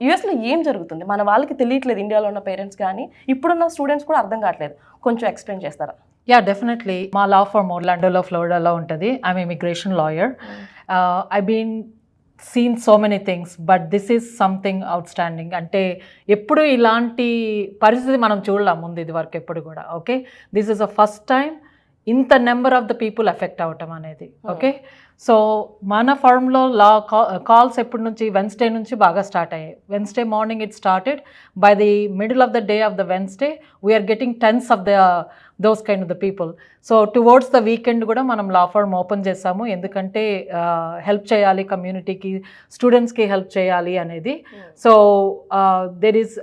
యూఎస్లో ఏం జరుగుతుంది? మన వాళ్ళకి తెలియట్లేదు, ఇండియాలో ఉన్న పేరెంట్స్ కానీ ఇప్పుడున్న స్టూడెంట్స్ కూడా అర్థం కావట్లేదు. కొంచెం ఎక్స్ప్లెయిన్ చేస్తారా? Ya, definitely. మా లా ఫర్మ్ ఒర్లాండోలో, ఫ్లోరిడాలో ఉంటుంది. I'm immigration lawyer. I been seen so many things, but this is something outstanding. అంటే ఎప్పుడు ఇలాంటి పరిస్థితి మనం చూడలేం ముందు ఇది వరకు ఎప్పుడు కూడా. Okay, this is a first time ఇంత number of the people effect అవటం అనేది. ఓకే, సో మన ఫర్మ్లో లా కాల్స్ ఎప్పటి నుంచి, వెన్స్డే నుంచి బాగా స్టార్ట్ అయ్యాయి. Wednesday morning it started. By the middle of the day of the Wednesday we're getting tens of those kind of the people. So towards the weekend కూడా మనం law firm open చేసాము. ఎందుకంటే help చేయాలి కమ్యూనిటీకి, స్టూడెంట్స్కి help చేయాలి అనేది. So there is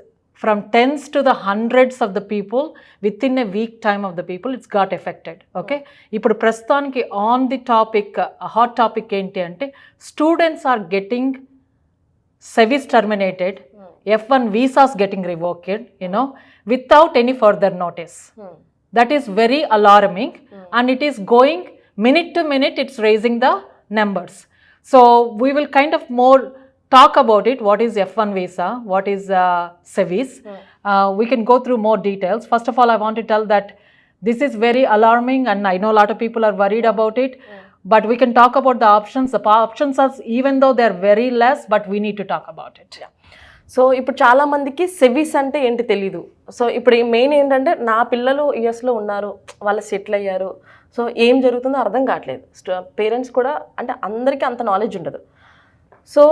from tens to the hundreds of the people within a week time of the people it's got affected. Okay, ఇప్పుడు ప్రస్తుతానికి on the topic, hot topic ఏంటి అంటే students are getting SEVIS terminated, F1 visas getting revoked, you know, without any further notice. That is very alarming, and it is going minute to minute, it's raising the numbers. So we will kind of more talk about it. What is F1 visa? What is SEVIS? We can go through more details. First of all, I want to tell that this is very alarming, and I know a lot of people are worried about it. But we can talk about the options. The options are, even though they are very less, but we need to talk about it. So ఇప్పుడు చాలా మందికి SEVIS అంటే ఏంటి తెలీదు. So ఇప్పుడు main ఏంటంటే నా పిల్లలు యుఎస్లో ఉన్నారు, వాళ్ళు సెటిల్ అయ్యారు, సో ఏం జరుగుతుందో అర్థం కావట్లేదు. పేరెంట్స్ కూడా అంటే అందరికీ అంత నాలెడ్జ్ ఉండదు. సో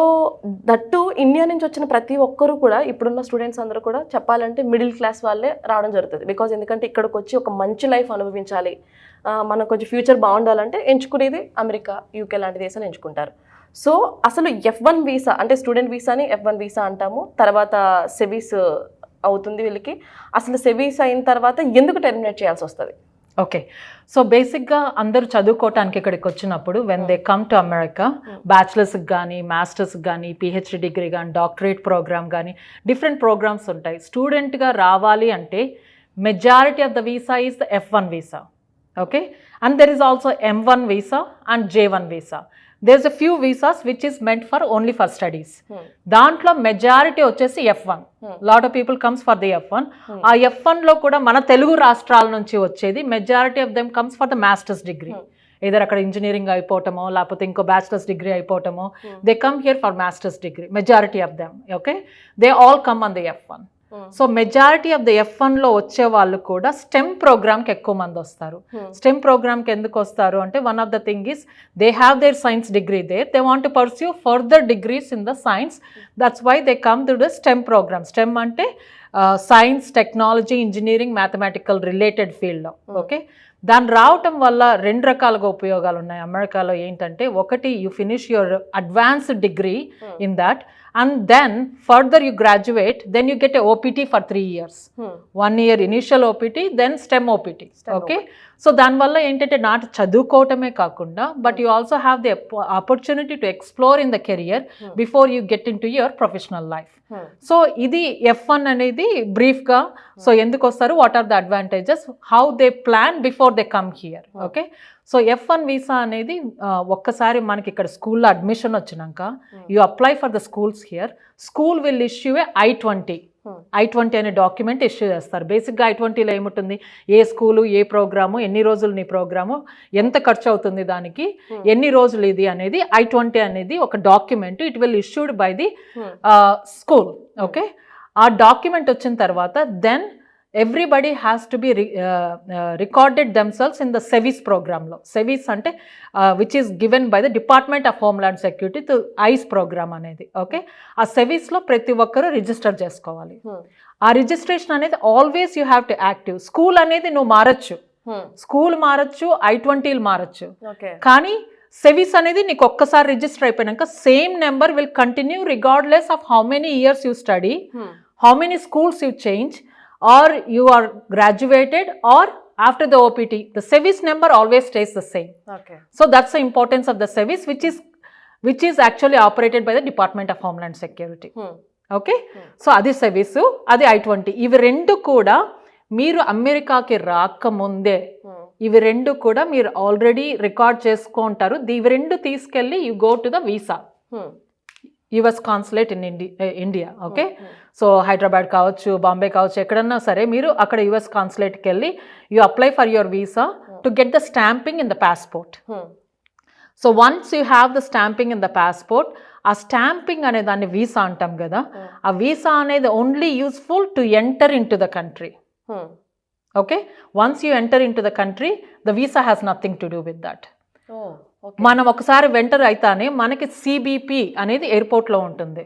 దట్టు ఇండియా నుంచి వచ్చిన ప్రతి ఒక్కరు కూడా, ఇప్పుడున్న స్టూడెంట్స్ అందరూ కూడా చెప్పాలంటే మిడిల్ క్లాస్ వాళ్ళే రావడం జరుగుతుంది. బికాజ్ ఎందుకంటే ఇక్కడికి వచ్చి ఒక మంచి లైఫ్ అనుభవించాలి, మనకు కొంచెం ఫ్యూచర్ బాగుండాలంటే ఎంచుకునేది అమెరికా, యూకే లాంటి దేశాలు ఎంచుకుంటారు. సో అసలు F1 వీసా అంటే స్టూడెంట్ వీసాని F1 వీసా అంటాము, తర్వాత సెవీస్ అవుతుంది వీళ్ళకి. అసలు సెవీస్ అయిన తర్వాత ఎందుకు టెర్మినేట్ చేయాల్సి వస్తుంది? ఓకే, సో బేసిక్గా అందరూ చదువుకోవటానికి ఇక్కడికి వచ్చినప్పుడు when they come to America, బ్యాచిలర్స్కి కానీ, మాస్టర్స్కి కానీ, పిహెచ్డి డిగ్రీ కానీ, డాక్టరేట్ ప్రోగ్రామ్ కానీ, డిఫరెంట్ ప్రోగ్రామ్స్ ఉంటాయి. స్టూడెంట్గా రావాలి అంటే majority of the visa is the F1 visa. Okay, and there is also M1 visa and J1 visa. there's a few visas which is meant for only for studies. దాంట్లో majority వచ్చేసి F1. Lot of people comes for the F1. ఆ F1లో కూడా మన తెలుగు రాష్ట్రాల నుంచి వచ్చేది majority of them comes for the masters degree. Either అక్కడ ఇంజనీరింగ్ అయిపోవటమో లేకపోతే ఇంకో బ్యాచిలర్స్ డిగ్రీ అయిపోవటమో, they come here for masters degree, majority of them. Okay, they all come on the F1. So majority of the F1లో వచ్చే వాళ్ళు కూడా stem ప్రోగ్రామ్కి ఎక్కువ మంది వస్తారు. స్టెమ్ ప్రోగ్రామ్కి ఎందుకు వస్తారు అంటే one of the thing is they have their science degree there, they want to pursue further degrees in the science. That's why they come to the STEM program. STEM అంటే science, technology, engineering, mathematical related ఫీల్డ్లో. Okay, దాన్ని రావటం వల్ల రెండు రకాలుగా ఉపయోగాలు ఉన్నాయి అమెరికాలో. ఏంటంటే ఒకటి, you finish your advanced degree in that, and then further you graduate, then you get a OPT for 3 years. 1 year initial OPT, then STEM OPT. Okay, so దానివల్ల ఏంటంటే నాట్ చదువుకోవటమే కాకుండా but you also have the opportunity to explore in the career before you get in to your professional life. So ఇది F1 అనేది బ్రీఫ్గా. So ఎందుకు వస్తారు, what are the advantages, how they plan before they come here. Okay, so F1 visa అనేది ఒక్కసారి మనకి ఇక్కడ స్కూల్లో అడ్మిషన్ వచ్చినాక you apply for the schools here. School will issue a I-20 అనే డాక్యుమెంట్ ఇష్యూ చేస్తారు. బేసిక్గా I-20లో ఏముంటుంది, ఏ స్కూలు, ఏ ప్రోగ్రాము, ఎన్ని రోజులు నీ ప్రోగ్రాము, ఎంత ఖర్చు అవుతుంది దానికి, ఎన్ని రోజులు ఇది అనేది I-20 అనేది ఒక document. It will issued by the school. Okay, ఆ డాక్యుమెంట్ వచ్చిన తర్వాత then everybody has to be recorded themselves in the SEVIS program lo. SEVIS ante which is given by the Department of Homeland Security to ICE program anedi. Okay, aa SEVIS lo prati okkaru register chesukovali. Aa registration anedi always you have to active. School anedi no marachu, school marachu, I-20 marachu. Okay, కానీ SEVIS అనేది నీకు ఒక్కసారి register అయిపోయాక same number will continue regardless of how many years you study, how many schools you change, or you are graduated, or after the OPT, the SEVIS number always stays the same. Okay, so that's the importance of the SEVIS, which is actually operated by the Department of Homeland Security. Okay, so adi SEVIS, adi I-20. ఇవి రెండు కూడా మీరు అమెరికాకి రాకముందే ఇవి రెండు కూడా మీరు ఆల్రెడీ రికార్డ్ చేసుకుంటారు. ఇవి రెండు తీసుకెళ్ళి you go to the visa. US consulate in India. Okay, so Hyderabad కావచ్చు, బాంబే కావచ్చు, ఎక్కడన్నా సరే మీరు అక్కడ యుఎస్ కాన్సులేట్కి వెళ్ళి you apply for your visa to get the stamping in the passport. So once you have the stamping in the passport, ఆ stamping అనే దాన్ని వీసా అంటాం కదా, ఆ వీసా అనేది only useful to enter in to the country. Okay, once you enter in to the country the visa has nothing to do with that. మనం ఒకసారి venter అయితేనే మనకి సిబిపి అనేది ఎయిర్పోర్ట్లో ఉంటుంది.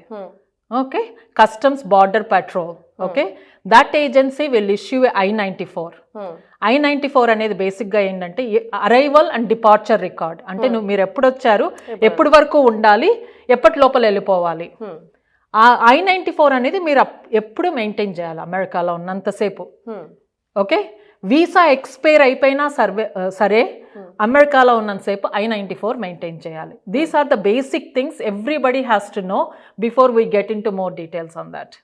Okay, customs border petrol. Okay, that agency will issue I-94. I-94 అనేది బేసిక్గా ఏంటంటే అరైవల్ అండ్ డిపార్చర్ రికార్డ్. అంటే మీరు ఎప్పుడు వచ్చారు, ఎప్పటి వరకు ఉండాలి, ఎప్పటి లోపల వెళ్ళిపోవాలి. ఆ I-94 అనేది మీరు ఎప్పుడు మెయింటైన్ చేయాలి అమెరికాలో ఉన్నంతసేపు. ఓకే, వీసా ఎక్స్పైర్ అయిపోయినా సరే అమెరికాలో ఉన్నంతసేపు I-94 మెయింటైన్ చేయాలి. These are the basic things everybody has to know before we get in to more details on that.